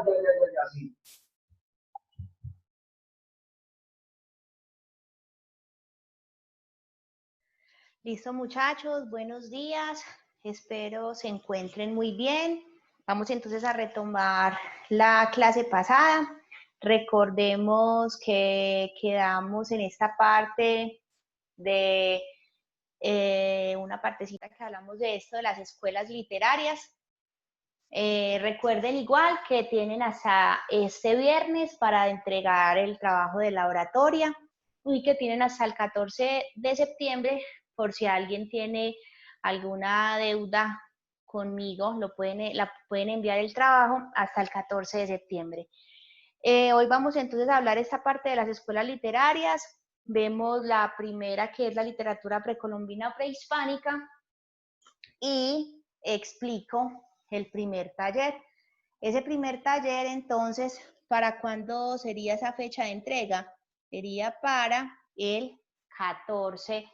ya, sí. Listo, muchachos, buenos días. Espero se encuentren muy bien. Vamos entonces a retomar la clase pasada. Recordemos que quedamos en esta parte de una partecita que hablamos de esto de las escuelas literarias. Recuerden igual que tienen hasta este viernes para entregar el trabajo de la oratoria y que tienen hasta el 14 de septiembre por si alguien tiene alguna deuda conmigo, la pueden enviar el trabajo hasta el 14 de septiembre. Hoy vamos entonces a hablar esta parte de las escuelas literarias. Vemos la primera, que es la literatura precolombina o prehispánica, y explico el primer taller. Ese primer taller, entonces, ¿para cuándo sería esa fecha de entrega? Sería para el 14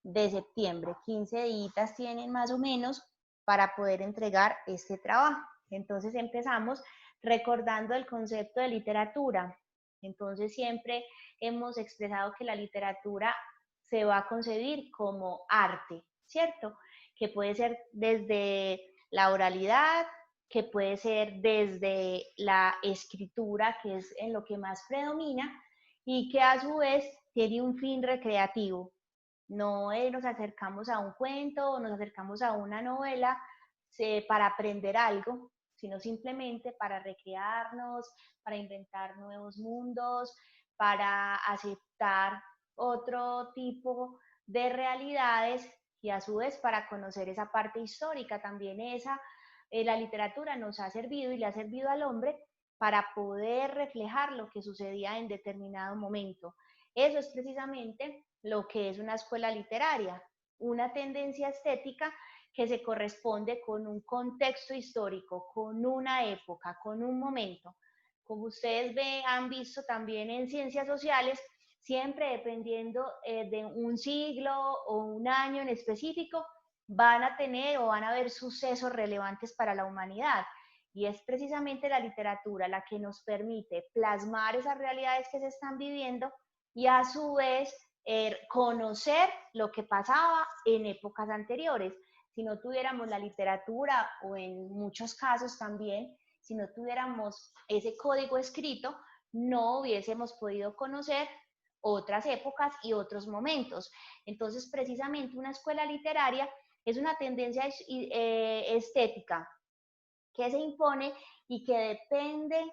de septiembre. 15 días tienen más o menos para poder entregar este trabajo. Entonces empezamos recordando el concepto de literatura. Entonces siempre hemos expresado que la literatura se va a concebir como arte, ¿cierto? Que puede ser desde la oralidad, que puede ser desde la escritura, que es en lo que más predomina, y que a su vez tiene un fin recreativo. No nos acercamos a un cuento o nos acercamos a una novela para aprender algo, sino simplemente para recrearnos, para inventar nuevos mundos, para aceptar otro tipo de realidades y a su vez para conocer esa parte histórica. También la literatura nos ha servido y le ha servido al hombre para poder reflejar lo que sucedía en determinado momento. Eso es precisamente lo que es una escuela literaria, una tendencia estética que se corresponde con un contexto histórico, con una época, con un momento. Como ustedes han visto también en ciencias sociales, siempre dependiendo de un siglo o un año en específico, van a tener o van a haber sucesos relevantes para la humanidad. Y es precisamente la literatura la que nos permite plasmar esas realidades que se están viviendo y a su vez conocer lo que pasaba en épocas anteriores. Si no tuviéramos la literatura, o en muchos casos también, si no tuviéramos ese código escrito, no hubiésemos podido conocer otras épocas y otros momentos. Entonces, precisamente una escuela literaria es una tendencia estética que se impone y que depende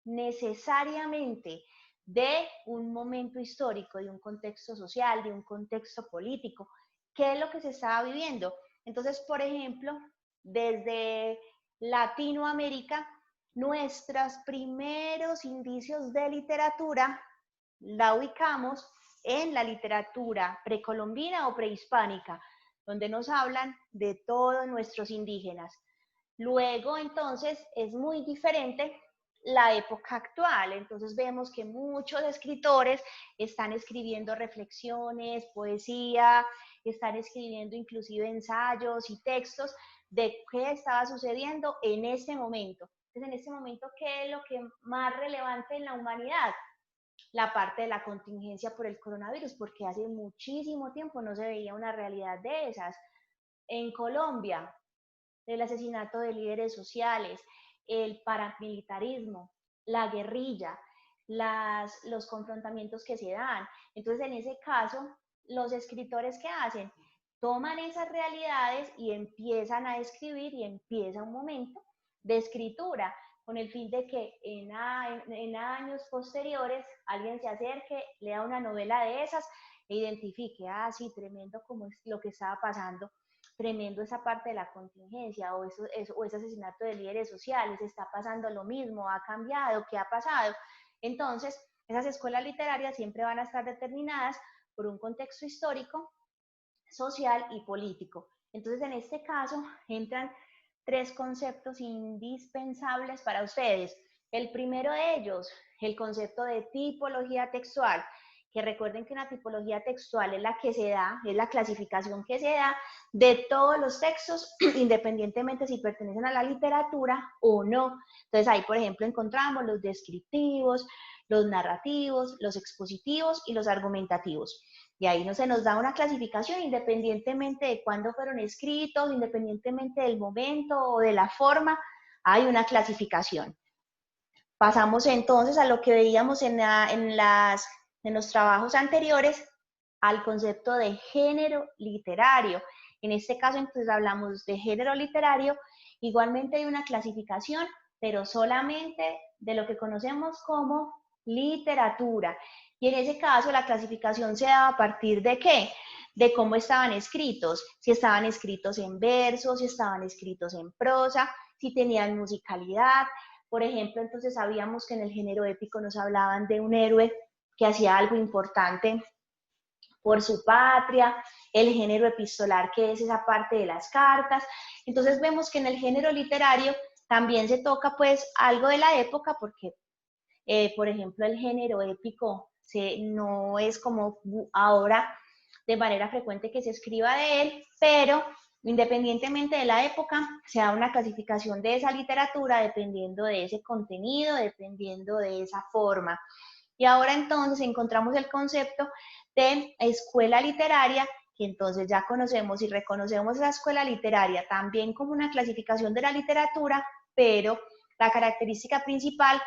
necesariamente de un momento histórico, de un contexto social, de un contexto político. ¿Qué es lo que se estaba viviendo? Entonces, por ejemplo, desde Latinoamérica, nuestros primeros indicios de literatura la ubicamos en la literatura precolombina o prehispánica, donde nos hablan de todos nuestros indígenas. Luego, entonces, es muy diferente la época actual. Entonces vemos que muchos escritores están escribiendo reflexiones, poesía, están escribiendo inclusive ensayos y textos de qué estaba sucediendo en este momento. Entonces, en este momento, ¿qué es lo que más relevante en la humanidad? La parte de la contingencia por el coronavirus, porque hace muchísimo tiempo no se veía una realidad de esas. En Colombia, el asesinato de líderes sociales, el paramilitarismo, la guerrilla, los confrontamientos que se dan. Entonces, en ese caso, los escritores, ¿qué hacen? Toman esas realidades y empiezan a escribir, y empieza un momento de escritura con el fin de que en años posteriores alguien se acerque, lea una novela de esas e identifique, sí, tremendo como es lo que estaba pasando, tremendo esa parte de la contingencia o ese asesinato de líderes sociales, está pasando lo mismo, ha cambiado, ¿qué ha pasado? Entonces, esas escuelas literarias siempre van a estar determinadas por un contexto histórico, social y político. Entonces, en este caso, entran tres conceptos indispensables para ustedes. El primero de ellos, el concepto de tipología textual. que recuerden que una tipología textual es la que se da, es la clasificación que se da de todos los textos, independientemente si pertenecen a la literatura o no. Entonces ahí, por ejemplo, encontramos los descriptivos, los narrativos, los expositivos y los argumentativos. Y ahí no se nos da una clasificación independientemente de cuándo fueron escritos, independientemente del momento o de la forma, hay una clasificación. Pasamos entonces a lo que veíamos en los trabajos anteriores, al concepto de género literario. En este caso, entonces, hablamos de género literario. Igualmente hay una clasificación, pero solamente de lo que conocemos como literatura. Y en ese caso, la clasificación se daba a partir de ¿qué? De cómo estaban escritos. Si estaban escritos en verso, si estaban escritos en prosa, si tenían musicalidad. Por ejemplo, entonces sabíamos que en el género épico nos hablaban de un héroe que hacía algo importante por su patria, el género epistolar, que es esa parte de las cartas. Entonces vemos que en el género literario también se toca pues algo de la época, porque por ejemplo el género épico no es como ahora de manera frecuente que se escriba de él, pero independientemente de la época, se da una clasificación de esa literatura dependiendo de ese contenido, dependiendo de esa forma. Y ahora entonces encontramos el concepto de escuela literaria, que entonces ya conocemos y reconocemos esa escuela literaria también como una clasificación de la literatura, pero la característica principal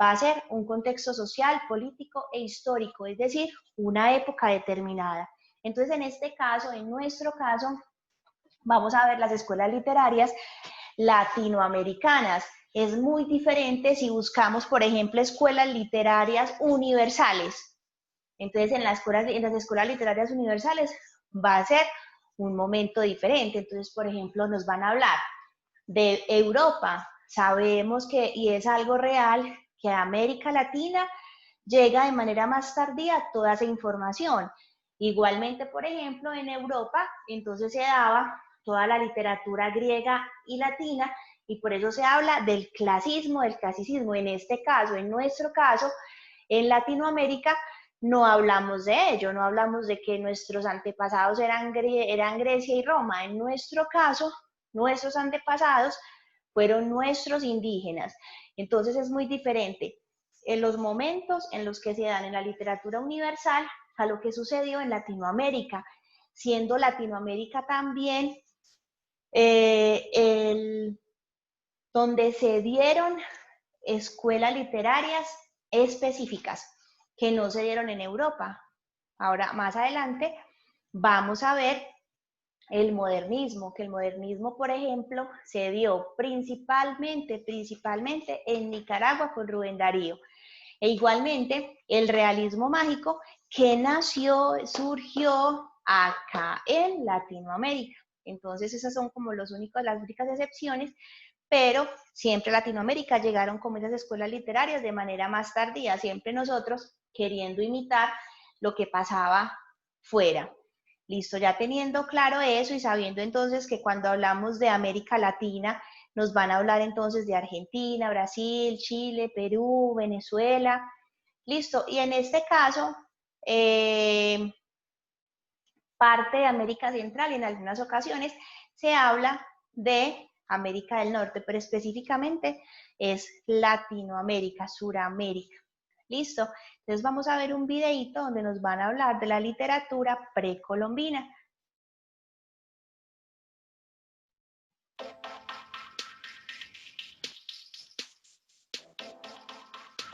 va a ser un contexto social, político e histórico, es decir, una época determinada. Entonces, en este caso, en nuestro caso, vamos a ver las escuelas literarias latinoamericanas. Es muy diferente si buscamos, por ejemplo, escuelas literarias universales. Entonces, en las escuelas literarias universales va a ser un momento diferente. Entonces, por ejemplo, nos van a hablar de Europa. Sabemos que, y es algo real, que a América Latina llega de manera más tardía toda esa información. Igualmente, por ejemplo, en Europa, entonces se daba toda la literatura griega y latina, y por eso se habla del clasismo, del clasicismo. En este caso, en nuestro caso, en Latinoamérica, no hablamos de ello, no hablamos de que nuestros antepasados eran Grecia y Roma. En nuestro caso, nuestros antepasados fueron nuestros indígenas. Entonces es muy diferente en los momentos en los que se dan en la literatura universal a lo que sucedió en Latinoamérica, siendo Latinoamérica también donde se dieron escuelas literarias específicas que no se dieron en Europa. Ahora, más adelante, vamos a ver el modernismo, que el modernismo, por ejemplo, se dio principalmente en Nicaragua con Rubén Darío. E igualmente, el realismo mágico, que surgió acá en Latinoamérica. Entonces, esas son como las únicas excepciones, pero siempre Latinoamérica llegaron como esas escuelas literarias de manera más tardía, siempre nosotros queriendo imitar lo que pasaba fuera. Listo, ya teniendo claro eso y sabiendo entonces que cuando hablamos de América Latina, nos van a hablar entonces de Argentina, Brasil, Chile, Perú, Venezuela. Listo, y en este caso, parte de América Central y en algunas ocasiones se habla de América del Norte, pero específicamente es Latinoamérica, Suramérica. Listo, entonces vamos a ver un videito donde nos van a hablar de la literatura precolombina.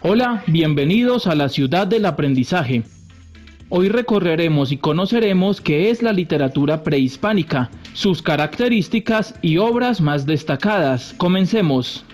Hola, bienvenidos a la ciudad del aprendizaje. Hoy recorreremos y conoceremos qué es la literatura prehispánica, sus características y obras más destacadas. Comencemos.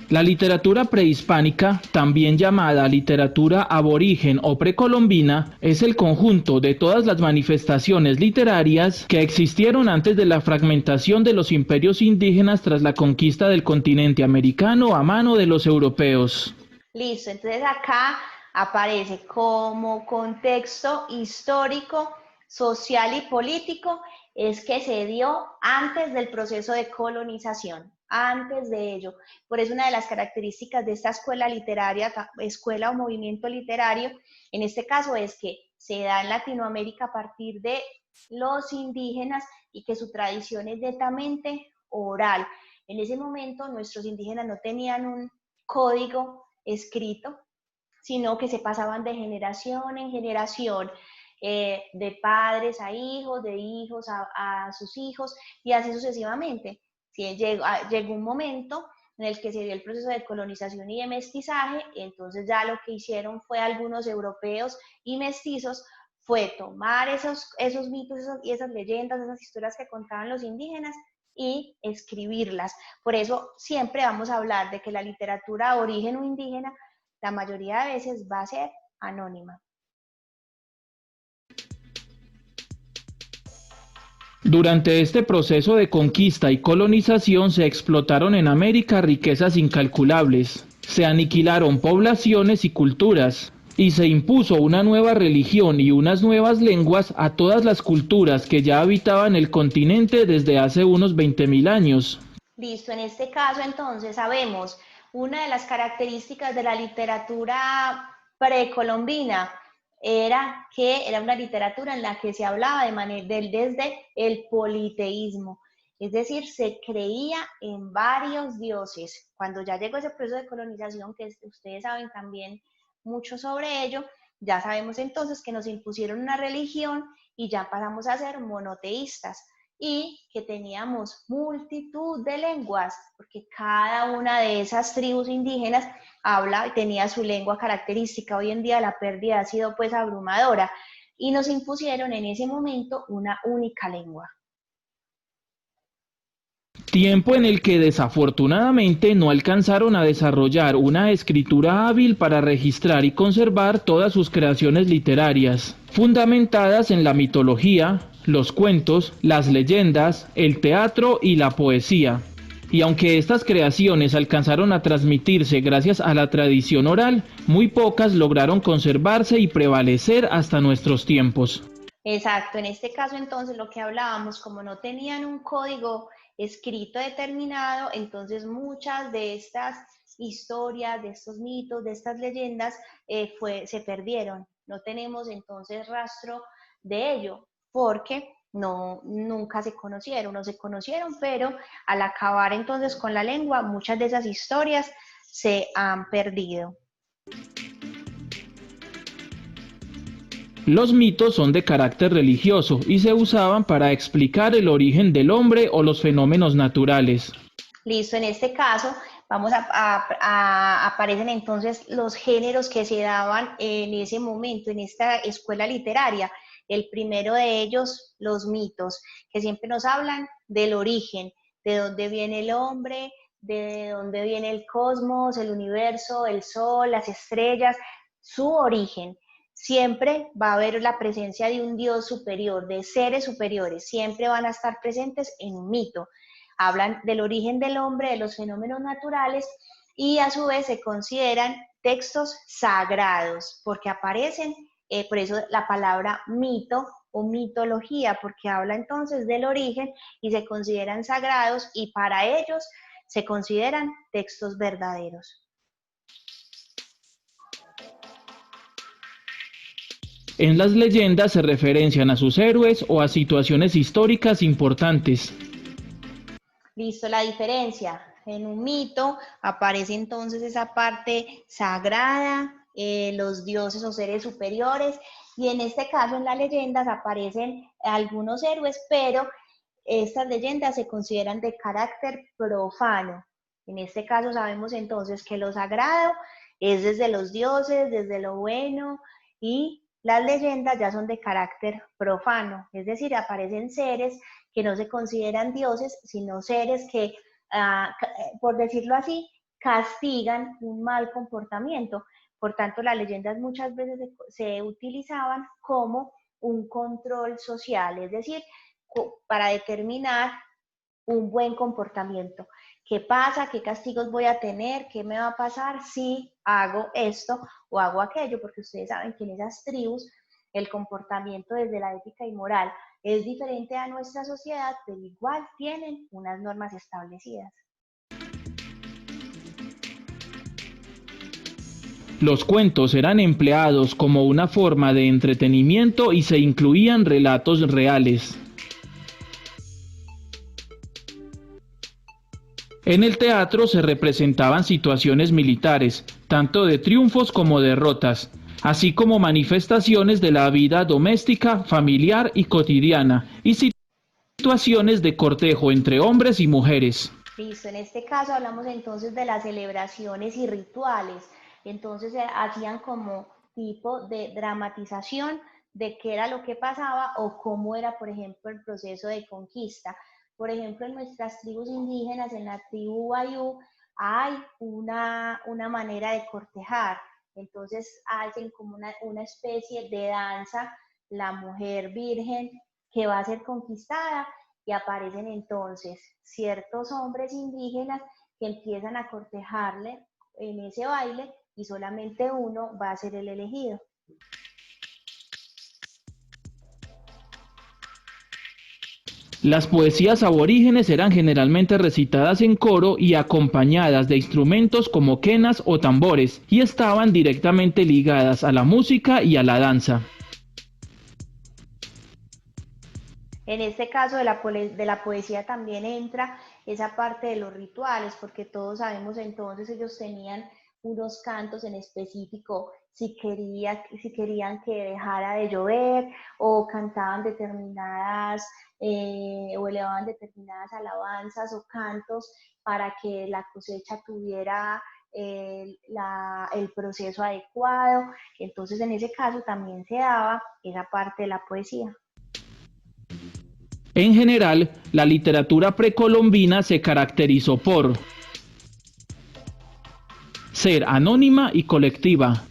La literatura prehispánica, también llamada literatura aborigen o precolombina, es el conjunto de todas las manifestaciones literarias que existieron antes de la fragmentación de los imperios indígenas tras la conquista del continente americano a mano de los europeos. Listo, entonces acá aparece como contexto histórico, social y político, es que se dio antes del proceso de colonización. antes de ello. Por eso una de las características de esta escuela literaria, escuela o movimiento literario, en este caso es que se da en Latinoamérica a partir de los indígenas y que su tradición es netamente oral. En ese momento nuestros indígenas no tenían un código escrito, sino que se pasaban de generación en generación, de padres a hijos, de hijos a sus hijos, y así sucesivamente. Si llegó un momento en el que se dio el proceso de colonización y de mestizaje, entonces ya lo que hicieron fue algunos europeos y mestizos, fue tomar esos mitos y esas leyendas, esas historias que contaban los indígenas y escribirlas. Por eso siempre vamos a hablar de que la literatura de origen o indígena la mayoría de veces va a ser anónima. Durante este proceso de conquista y colonización se explotaron en América riquezas incalculables, se aniquilaron poblaciones y culturas, y se impuso una nueva religión y unas nuevas lenguas a todas las culturas que ya habitaban el continente desde hace unos 20.000 años. Listo, en este caso entonces sabemos una de las características de la literatura precolombina era que era una literatura en la que se hablaba desde el politeísmo, es decir, se creía en varios dioses. Cuando ya llegó ese proceso de colonización, que ustedes saben también mucho sobre ello, ya sabemos entonces que nos impusieron una religión y ya pasamos a ser monoteístas y que teníamos multitud de lenguas, porque cada una de esas tribus indígenas habla y tenía su lengua característica. Hoy en día la pérdida ha sido pues abrumadora y nos impusieron en ese momento una única lengua. Tiempo en el que desafortunadamente no alcanzaron a desarrollar una escritura hábil para registrar y conservar todas sus creaciones literarias, fundamentadas en la mitología, los cuentos, las leyendas, el teatro y la poesía. Y aunque estas creaciones alcanzaron a transmitirse gracias a la tradición oral, muy pocas lograron conservarse y prevalecer hasta nuestros tiempos. Exacto, en este caso entonces lo que hablábamos, como no tenían un código escrito determinado, entonces muchas de estas historias, de estos mitos, de estas leyendas, se perdieron. No tenemos entonces rastro de ello, porque nunca se conocieron, no se conocieron, pero al acabar entonces con la lengua, muchas de esas historias se han perdido. Los mitos son de carácter religioso y se usaban para explicar el origen del hombre o los fenómenos naturales. Listo, en este caso aparecen entonces los géneros que se daban en ese momento, en esta escuela literaria. El primero de ellos, los mitos, que siempre nos hablan del origen, de dónde viene el hombre, de dónde viene el cosmos, el universo, el sol, las estrellas, su origen. Siempre va a haber la presencia de un Dios superior, de seres superiores, siempre van a estar presentes en un mito. Hablan del origen del hombre, de los fenómenos naturales y a su vez se consideran textos sagrados porque aparecen, por eso la palabra mito o mitología, porque habla entonces del origen y se consideran sagrados y para ellos se consideran textos verdaderos. En las leyendas se referencian a sus héroes o a situaciones históricas importantes. Listo, la diferencia. En un mito aparece entonces esa parte sagrada, los dioses o seres superiores, y en este caso en las leyendas aparecen algunos héroes, pero estas leyendas se consideran de carácter profano. En este caso sabemos entonces que lo sagrado es desde los dioses, desde lo bueno, y las leyendas ya son de carácter profano, es decir, aparecen seres que no se consideran dioses, sino seres que, por decirlo así, castigan un mal comportamiento. Por tanto, las leyendas muchas veces se utilizaban como un control social, es decir, para determinar un buen comportamiento. ¿Qué pasa? ¿Qué castigos voy a tener? ¿Qué me va a pasar si hago esto o hago aquello? Porque ustedes saben que en esas tribus el comportamiento desde la ética y moral es diferente a nuestra sociedad, pero igual tienen unas normas establecidas. Los cuentos eran empleados como una forma de entretenimiento y se incluían relatos reales. En el teatro se representaban situaciones militares, tanto de triunfos como derrotas, así como manifestaciones de la vida doméstica, familiar y cotidiana, y situaciones de cortejo entre hombres y mujeres. Listo, en este caso hablamos entonces de las celebraciones y rituales. Entonces hacían como tipo de dramatización de qué era lo que pasaba o cómo era, por ejemplo, el proceso de conquista. Por ejemplo, en nuestras tribus indígenas, en la tribu Wayuu, hay una manera de cortejar. Entonces hacen como una especie de danza, la mujer virgen que va a ser conquistada, y aparecen entonces ciertos hombres indígenas que empiezan a cortejarle en ese baile y solamente uno va a ser el elegido. Las poesías aborígenes eran generalmente recitadas en coro y acompañadas de instrumentos como quenas o tambores, y estaban directamente ligadas a la música y a la danza. En este caso de la poesía también entra esa parte de los rituales, porque todos sabemos entonces ellos tenían unos cantos en específico si querían que dejara de llover o cantaban o elevaban determinadas alabanzas o cantos para que la cosecha tuviera el proceso adecuado. Entonces en ese caso también se daba esa parte de la poesía. En general, la literatura precolombina se caracterizó por ser anónima y colectiva,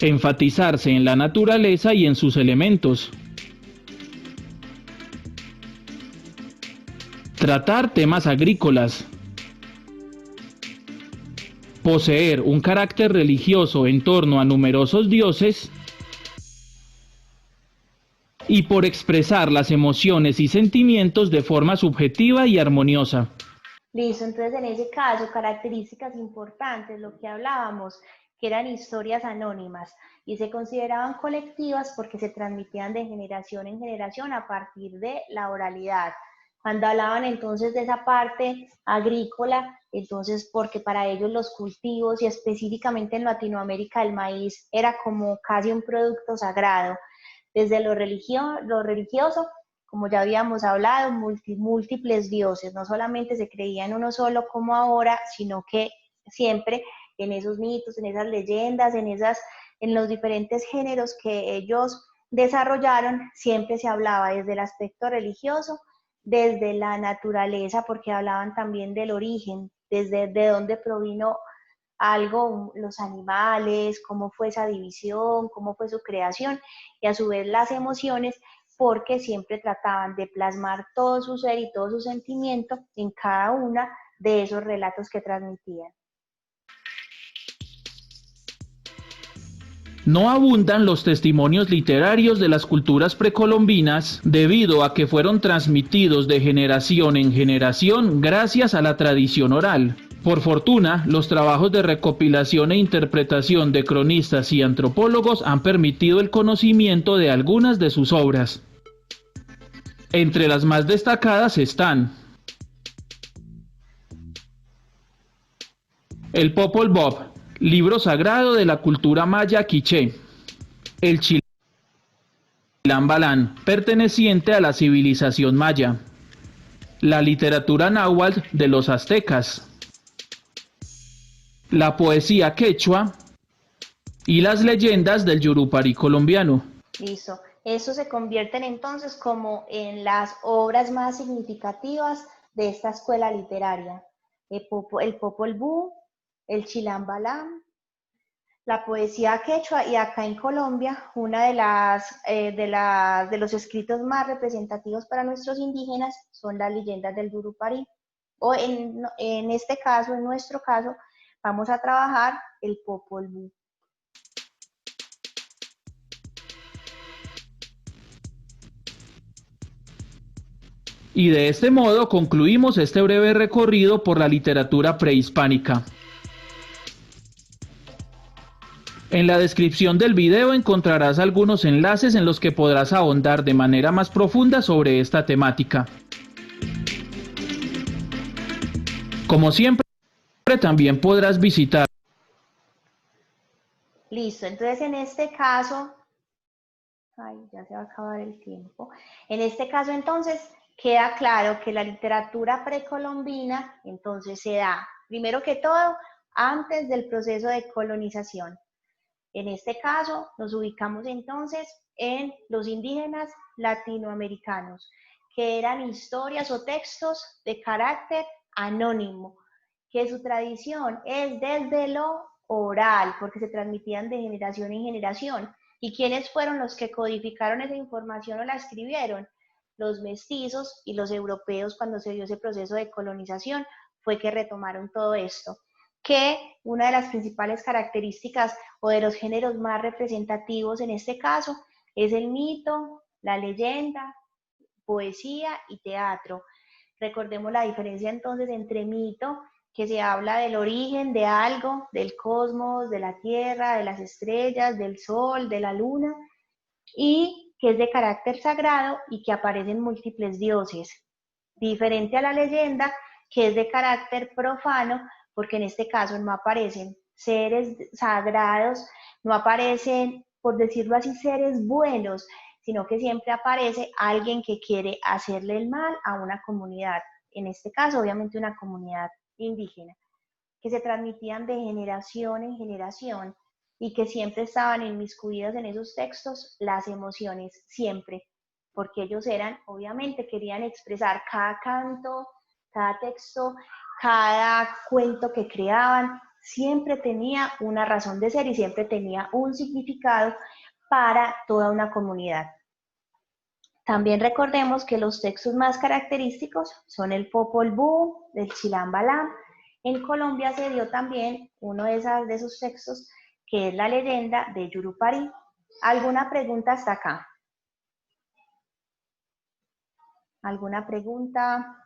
enfatizarse en la naturaleza y en sus elementos, tratar temas agrícolas, poseer un carácter religioso en torno a numerosos dioses y por expresar las emociones y sentimientos de forma subjetiva y armoniosa. Listo, entonces en ese caso, características importantes, lo que hablábamos, que eran historias anónimas y se consideraban colectivas porque se transmitían de generación en generación a partir de la oralidad. Cuando hablaban entonces de esa parte agrícola, entonces porque para ellos los cultivos y específicamente en Latinoamérica el maíz era como casi un producto sagrado. Desde lo religioso, como ya habíamos hablado, múltiples dioses, no solamente se creía en uno solo como ahora, sino que siempre en esos mitos, en esas leyendas, en los diferentes géneros que ellos desarrollaron, siempre se hablaba desde el aspecto religioso, desde la naturaleza, porque hablaban también del origen, desde de dónde provino algo, los animales, cómo fue esa división, cómo fue su creación, y a su vez las emociones, porque siempre trataban de plasmar todo su ser y todo su sentimiento en cada una de esos relatos que transmitían. No abundan los testimonios literarios de las culturas precolombinas debido a que fueron transmitidos de generación en generación gracias a la tradición oral. Por fortuna, los trabajos de recopilación e interpretación de cronistas y antropólogos han permitido el conocimiento de algunas de sus obras. Entre las más destacadas están el Popol Vuh, libro sagrado de la cultura maya quiché, el Chilam Balán, perteneciente a la civilización maya, la literatura náhuatl de los aztecas, la poesía quechua y las leyendas del Yurupari colombiano. Listo. Eso se convierten entonces como en las obras más significativas de esta escuela literaria. El Popol Vuh, el Chilam Balán, la poesía quechua, y acá en Colombia una de los escritos más representativos para nuestros indígenas son las leyendas del Yurupari. O en este caso, en nuestro caso, vamos a trabajar el Popol Vuh. Y de este modo concluimos este breve recorrido por la literatura prehispánica. En la descripción del video encontrarás algunos enlaces en los que podrás ahondar de manera más profunda sobre esta temática. Como siempre, también podrás visitar. Listo, entonces en este caso, ay, ya se va a acabar el tiempo. En este caso entonces queda claro que la literatura precolombina entonces se da, primero que todo, antes del proceso de colonización. En este caso nos ubicamos entonces en los indígenas latinoamericanos, que eran historias o textos de carácter anónimo, que su tradición es desde lo oral, porque se transmitían de generación en generación. ¿Y quiénes fueron los que codificaron esa información o la escribieron? Los mestizos y los europeos, cuando se dio ese proceso de colonización, fue que retomaron todo esto. Que una de las principales características o de los géneros más representativos en este caso es el mito, la leyenda, poesía y teatro. Recordemos la diferencia entonces entre mito, que se habla del origen de algo, del cosmos, de la tierra, de las estrellas, del sol, de la luna, y que es de carácter sagrado y que aparecen múltiples dioses. Diferente a la leyenda, que es de carácter profano, porque en este caso no aparecen seres sagrados, no aparecen, por decirlo así, seres buenos, sino que siempre aparece alguien que quiere hacerle el mal a una comunidad, en este caso obviamente una comunidad indígena, que se transmitían de generación en generación y que siempre estaban inmiscuidas en esos textos las emociones, siempre, porque ellos eran, obviamente, querían expresar cada canto, cada texto, cada cuento que creaban, siempre tenía una razón de ser y siempre tenía un significado para toda una comunidad. También recordemos que los textos más característicos son el Popol Vuh, el Chilam Balam. En Colombia se dio también uno de esos textos, que es la leyenda de Yurupari. ¿Alguna pregunta hasta acá? ¿Alguna pregunta?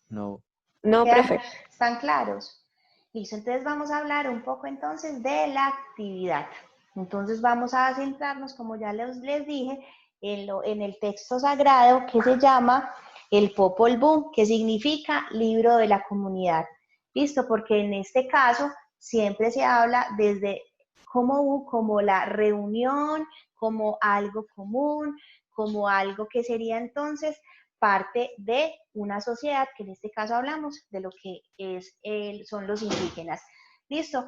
No. No, profe. ¿Están claros? Listo, entonces vamos a hablar un poco entonces de la actividad. Entonces vamos a centrarnos, como ya les dije, en el texto sagrado que se llama el Popol Vuh, que significa libro de la comunidad. Listo, porque en este caso siempre se habla desde como la reunión, como algo común, como algo que sería entonces parte de una sociedad, que en este caso hablamos de lo que son los indígenas. Listo,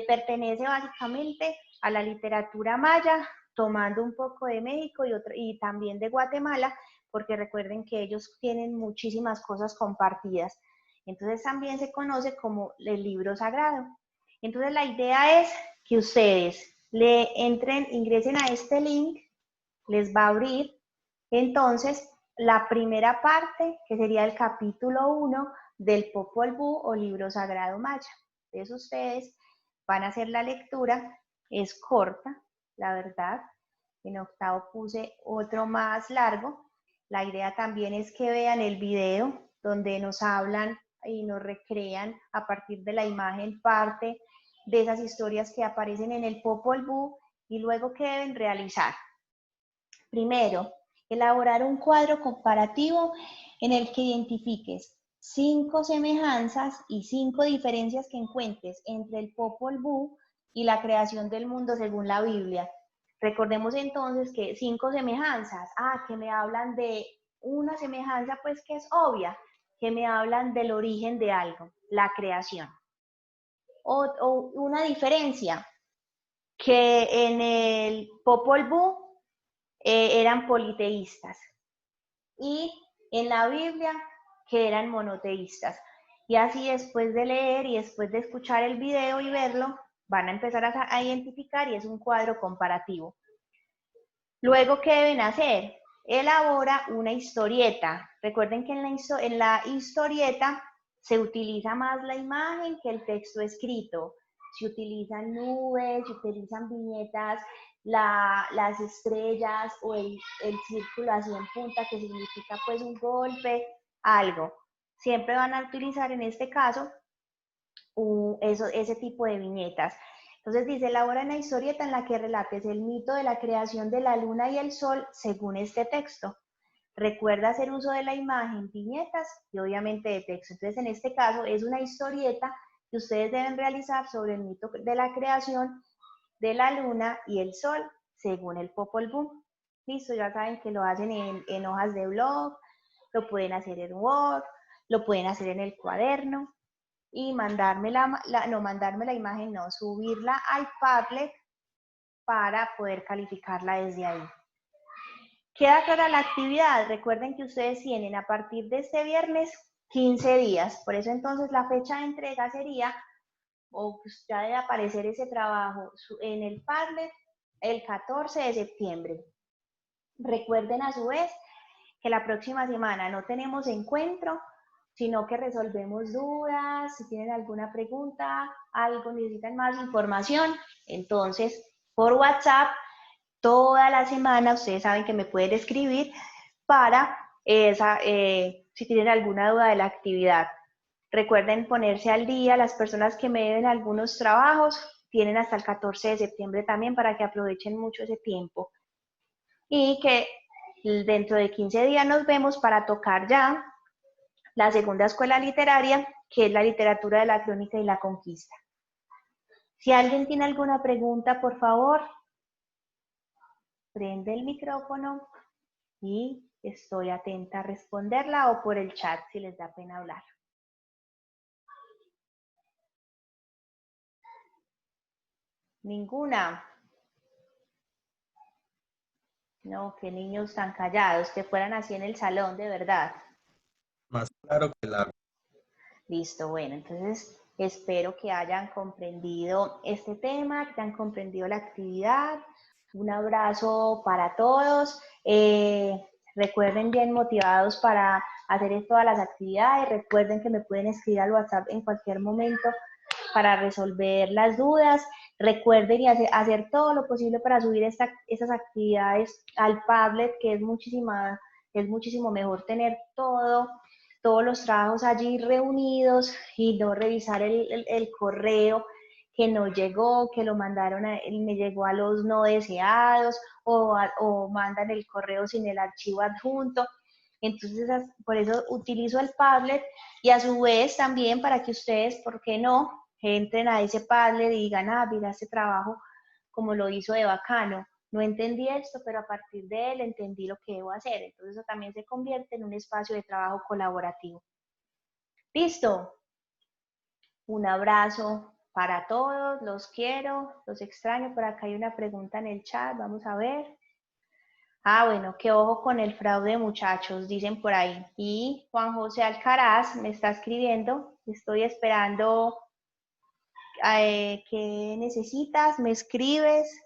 pertenece básicamente a la literatura maya, tomando un poco de México y también de Guatemala, porque recuerden que ellos tienen muchísimas cosas compartidas. Entonces también se conoce como el libro sagrado. Entonces la idea es que ustedes ingresen a este link, les va a abrir entonces la primera parte, que sería el capítulo 1 del Popol Vuh o libro sagrado maya. Entonces ustedes van a hacer la lectura, es corta, la verdad. En octavo puse otro más largo. La idea también es que vean el video donde nos hablan y nos recrean a partir de la imagen parte de esas historias que aparecen en el Popol Vuh y luego qué deben realizar. Primero, elaborar un cuadro comparativo en el que identifiques 5 semejanzas y 5 diferencias que encuentres entre el Popol Vuh y la creación del mundo según la Biblia. Recordemos entonces que 5 semejanzas, que me hablan de una semejanza pues que es obvia, que me hablan del origen de algo, la creación. O una diferencia, que en el Popol Vuh eran politeístas y en la Biblia que eran monoteístas. Y así después de leer y después de escuchar el video y verlo, van a empezar a identificar y es un cuadro comparativo. Luego, ¿qué deben hacer? Elabora una historieta. Recuerden que en la historieta se utiliza más la imagen que el texto escrito. Se utilizan nubes, se utilizan viñetas, las estrellas o el círculo así en punta, que significa pues un golpe, algo. Siempre van a utilizar en este caso ese tipo de viñetas. Entonces dice, elabora una historieta en la que relates el mito de la creación de la luna y el sol según este texto. Recuerda hacer uso de la imagen, viñetas y obviamente de texto. Entonces en este caso es una historieta que ustedes deben realizar sobre el mito de la creación de la luna y el sol según el Popol Vuh. Listo, ya saben que lo hacen en hojas de blog, lo pueden hacer en Word, lo pueden hacer en el cuaderno y mandarme la imagen, no, subirla al Padlet para poder calificarla desde ahí. Queda clara la actividad. Recuerden que ustedes tienen a partir de este viernes 15 días. Por eso entonces la fecha de entrega sería, o pues ya debe aparecer ese trabajo en el Padlet, el 14 de septiembre. Recuerden a su vez que la próxima semana no tenemos encuentro, sino que resolvemos dudas, si tienen alguna pregunta, algo, necesitan más información, entonces por WhatsApp toda la semana ustedes saben que me pueden escribir para si tienen alguna duda de la actividad. Recuerden ponerse al día, las personas que me deben algunos trabajos tienen hasta el 14 de septiembre también para que aprovechen mucho ese tiempo. Y que dentro de 15 días nos vemos para tocar ya la segunda escuela literaria, que es la literatura de la crónica y la conquista. Si alguien tiene alguna pregunta, por favor, prende el micrófono y estoy atenta a responderla o por el chat si les da pena hablar. Ninguna. No, qué niños tan callados, que fueran así en el salón, de verdad. Más claro que el agua. Listo, bueno, entonces espero que hayan comprendido este tema, que hayan comprendido la actividad. Un abrazo para todos. Recuerden bien motivados para hacer todas las actividades. Recuerden que me pueden escribir al WhatsApp en cualquier momento para resolver las dudas. Recuerden y hacer todo lo posible para subir esas actividades al Padlet, que es muchísimo mejor tener todos los trabajos allí reunidos y no revisar el correo que no llegó, que lo mandaron, me llegó a los no deseados o mandan el correo sin el archivo adjunto. Entonces, por eso utilizo el Padlet y a su vez también para que ustedes, ¿por qué no?, entren a ese Padlet y digan, ah, mira este trabajo como lo hizo de bacano. No entendí esto, pero a partir de él entendí lo que debo hacer. Entonces eso también se convierte en un espacio de trabajo colaborativo. ¿Listo? Un abrazo para todos, los quiero, los extraño. Por acá hay una pregunta en el chat, vamos a ver. Ah, bueno, que ojo con el fraude, muchachos, dicen por ahí. Y Juan José Alcaraz me está escribiendo, estoy esperando. ¿Qué necesitas? ¿Me escribes?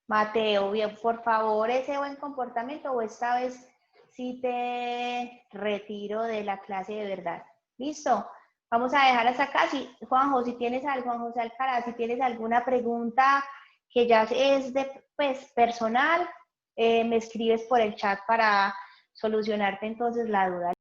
Mateo, bien, por favor, ese buen comportamiento o esta vez sí te retiro de la clase de verdad. ¿Listo? Vamos a dejar hasta acá. Si, Juanjo, si tienes algo, Juan José Alcaraz, si tienes alguna pregunta que ya es de personal, me escribes por el chat para solucionarte entonces la duda.